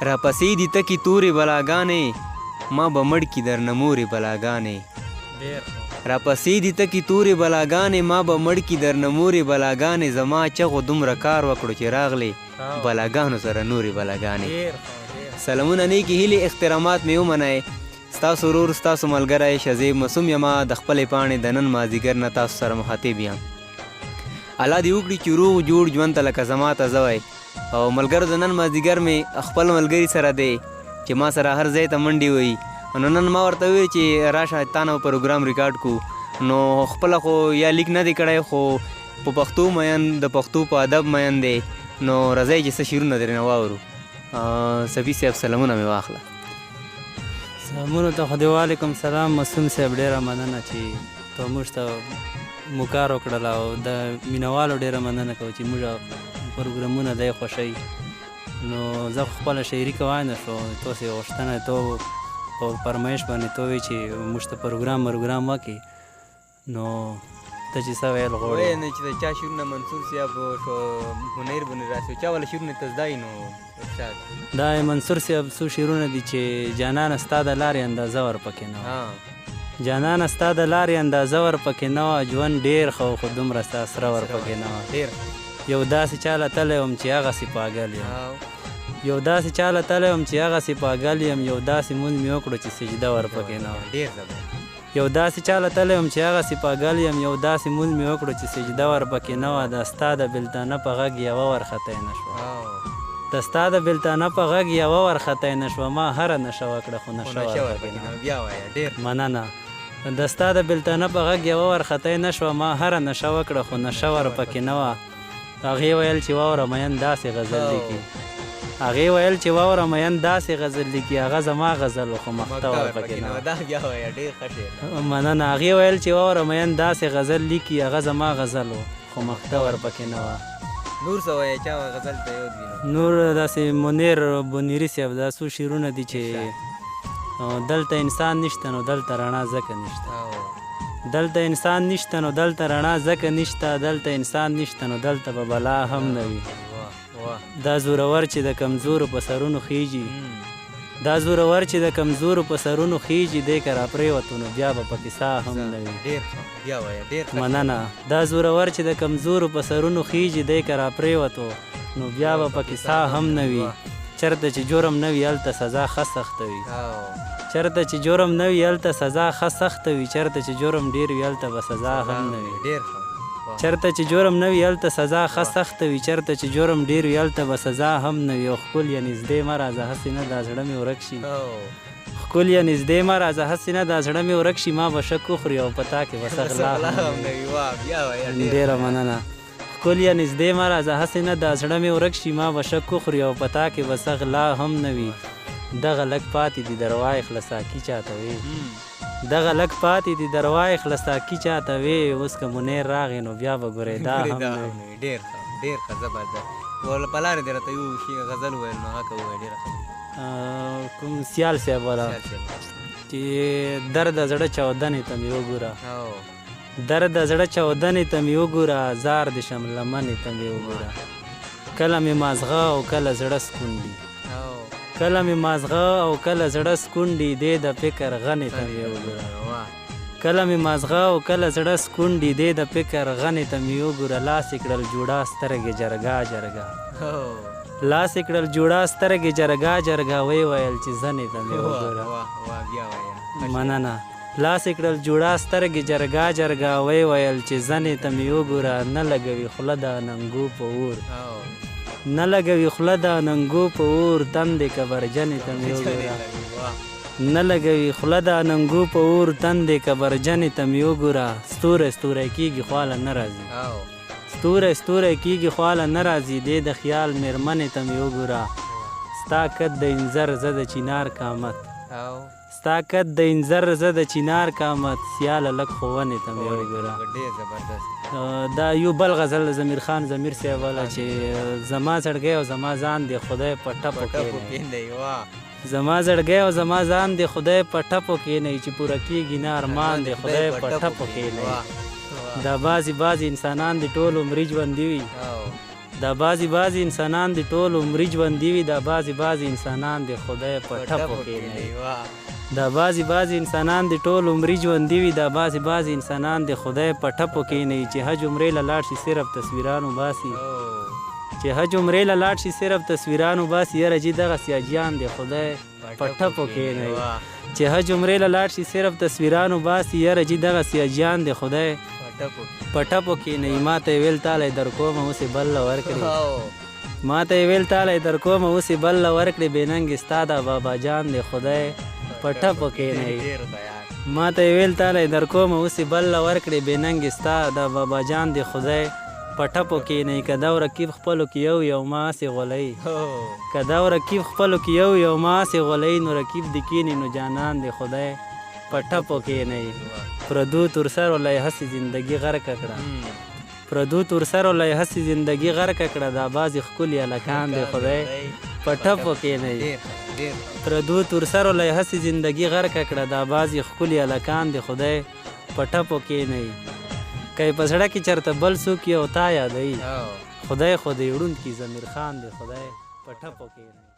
راپسې دي تکې تورې بلاګانې ما به مړ کي درنه مورې بلاګانې راپسې دي تکې تورې بلاګانې ما به مړ کي درنه مورې بلاګانې زما چغو دومره کار وکړو چې راغلې بلاګانو سره نورې بلاګانې سلامونه نیکې هیلې احترامات مې ومنئ ستاسو ورور ستاسو ملګری شذیب معصوم یمه د خپلې پاڼې د نن مازدیګر نه تاسو سره مخاطب یم الله دې وکړي چې روغ جوړ ژوند ته لکه زما ته زه وی او ملګرو د نن مازدیګر مې خپل ملګري سره دی چې ما سره هر ځای ته منډې وي نو نن ما ورته وویل چې راشه تا نه پروګرام ریکارډ کړو نو خپله خو یا لیک نه دی کړی خو په پښتو مین د پښتو په ادب مین دی نو راځئ چې څه شعرونه درنه واورو صفي صاحب سلامونه مې واخله سلامونو ته خدای وعلیکم سلام معصوم صاحب ډېره مننه چې ته موږ ته مو کار وکړل او د مینوالو ډېره مننه کوو چې موږ پروګرامونه دی خوښوي نو زه خو خپله شاعري کوای نه شو تاسې غوښتنه تو په فرمایش باندې تو وایي چې موږ ته پروګرام وکړي نو ته چې څه ویل غواړې نه چې د چا شعرونه منصور صاحب شو منیر بن راسي چا والا شعرونه ته زده نو دا منصور صاحب څو شعرونه دي چې جانانه ستا د لارې اندازه ورپکې نه وه جانانه ستا د لارې اندازه ورپکې نه وه ژوند ډېر ښه خو دومره ستا سره ورپکې نه وه یو داسې چاله تلی وم چې هغسې پاګل یم یو داسې چاله تلی وم چې هغسې پاګل یم یو داسې مونځ مې وکړو چې سجده ورپکې نه وه یو داسې چاله تلی وم چې هغسې پاګل یم یو داسې مونځ مې وکړو چې سجده ورپکې نه وه د ستا د بېلتانه په غږ یوه ورختی نه شوه د ستا د بېلتانه په غږ یوه ورختی نه شوه ما هره نشه وکړه خو نشه ورپکې نه مننه د ستا د بېلتانه په غږ یوه ورختی نه شوه ما هره نشه وکړه خو نشه ورپکې نه وه هغې ویل چې واوره مین داسې غزل لیکي هغې ویل چې واوره مین داسې غزل لیکي هغه زما غزل خو مخته ورپکې نه وه مننه هغې ویل چې واوره مین داسې غزل لیکي هغه زما غزل خو مخته ورپکې نه وه نور څه وایي چا غزل ته یاد وي نور داسې منیر بنیري صاحب دا څو شعرونه دي چې دلته انسان نشته نو دلته رڼا ځکه نشته دلته انسان نشته نو دلته رڼا ځکه نشته دلته انسان نشته نو دلته به بلا هم نه وي دا زورور چې د کمزورو په سرونو خیږي دا زورور چې د کمزورو په سرونو خیږي دی که راپرېوتو نو بیا به پکې ساه هم نه وي مننه دا زورور چې د کمزورو په سرونو خیږي دی که راپرېوتو نو بیا به پکې ساه هم نه وي چېرته چې جرم نه وي هلته سزا ښه سخته وي چېرته چې جرم نه وي هلته سزا ښه سخته وي چېرته چې جرم ډېر وي هلته به سزا هم نه وي چېرته چې جرم نه وي هلته سزا ښه سخته وي چېرته چې جرم ډېر وي هلته به سزا هم نه وي او ښکلیه نږدې مه راځه هسې نه دا زړه مې ورک شي ښکلیه نږدې مه راځه هسې نه دا زړه مې ورک شي ما به شک وخوري او په تا کې به څه غلا هم نه وي ډېره مننه ښکلیه نږدې مه راځه هسې نه دا زړه مې ورک شي ما به شک وخوري او په تا کې به څه غلا هم نه وي دغه لږ پاتې دي درواې خلصاکي چاته وې دغه لږ پاتې دي درواې خلصاکي چاته وې اوس که منیر راغی نو بیا به ګورې دا هم نه وي ډېر ښه زبردست په لارې دې راته یو غزل وویل نو هغه ووایه ډېره ښه کوم سیال صاحب والا چې درد زړه چاودنې ته مې وګوره درد زړه چاودنې ته مې وګوره زار د شم لمنې ته مې وګوره کله مې مازغه او کله زړه سکون دي کله مې مازغه او کله زړه سکون دي دی د فکر غنې ته مې وګوره کله مې مازغه او کله زړه سکون دي دی د فکر غنې ته مې وګوره لاس یې کړل جوړه سترګې جرګه جرګه لاس یې کړل جوړه سترګې جرګه جرګه ویې ویل چې زنې ته مې وګوره مننه لاس یې کړل جوړه سترګې جرګه جرګه ویې ویل چې زنې ته مې وګوره نه لګوي خوله د ننګو په اور نه لګوي خوله د ننګو په اور تندې کبرجنې ته مې وګوره نه لګوي خوله د ننګو په اور تندې کبرجنې ته مې وګوره ستوری ستوری کېږي خواله نه راځي ستوری ستوری کېږي خواله نه راځي دی د خیال مېرمنې ته مې وګوره ستا قد د انځر زه د چینار کامت ستا قد د انځر زه د چینار کامت سیاله لږ ښوونې ته مې وګوره دا یو بل غزل ضمیر خان ضمیر صاحب والا چې زما زړګی او زما ځان دی خدای په ټپو کښېنوي زما زړګی او زما ځان دی خدای په ټپو کښېنوي چې پوره کېږي نه ارمان دی خدای په ټپو کښېنوي دا بعضې انسانان د ټول عمري ژوندي وي دا بعضې انسانان د ټول عمري ژوندي وي، دا بعضې انسانان د خدای په ټپو کې دا بعضې انسانان د ټول عمري ژوندي وي، دا بعضې انسانان د خدای په ټپو کې نه چې حج عمرې له لاړ شي صرف تصویرانو باسي، چې حج عمرې له لاړ شي صرف تصویرانو باسي. یاره جي دغسې حاجیان د خدای په ټپو کې نه چې حج عمرې له لاړ شي صرف تصویرانو باسي. یاره جي دغسې حاجیان د خدای په ټپو کې نه. ما ته یې ویل تالی در کومه اوس یې بل له ورکړې، ما ته یې ویل تالی در کومه اوس یې بل له ورکړې، بې ننګې ستا دا بابا جان د خدای په ټپو کې نه. ما ته یې ویل تالی در کومه اوس یې بل له ورکړې، بې ننګې ستا دا بابا جان د خدای په ټپو کې نه. که دا رقیب خپلو کې یو ما هسې غولوي، که دا رقیب خپلو کې یو ما هسې غولوي، نو رقیب د کینې نو جانان د خدای په ټپو کې نه. پردو تر سرو له یې هسې زندګي غرقه کړه، پردو تر سرو له یې هسې زندګي غرقه کړه، دا بعضې ښکلي هلکان د خدای په ټپو کې نه. پردو تر سرو له یې هسې زندګي غرقه کړه، دا بعضې ښکلي هلکان د خدای په ټپو کې نه. که یې په زړه کې چېرته بل څوک یې او تا یادوي، خدای خو د یې ړوند کي ضمیر خان د خدای په ټپو کې نه.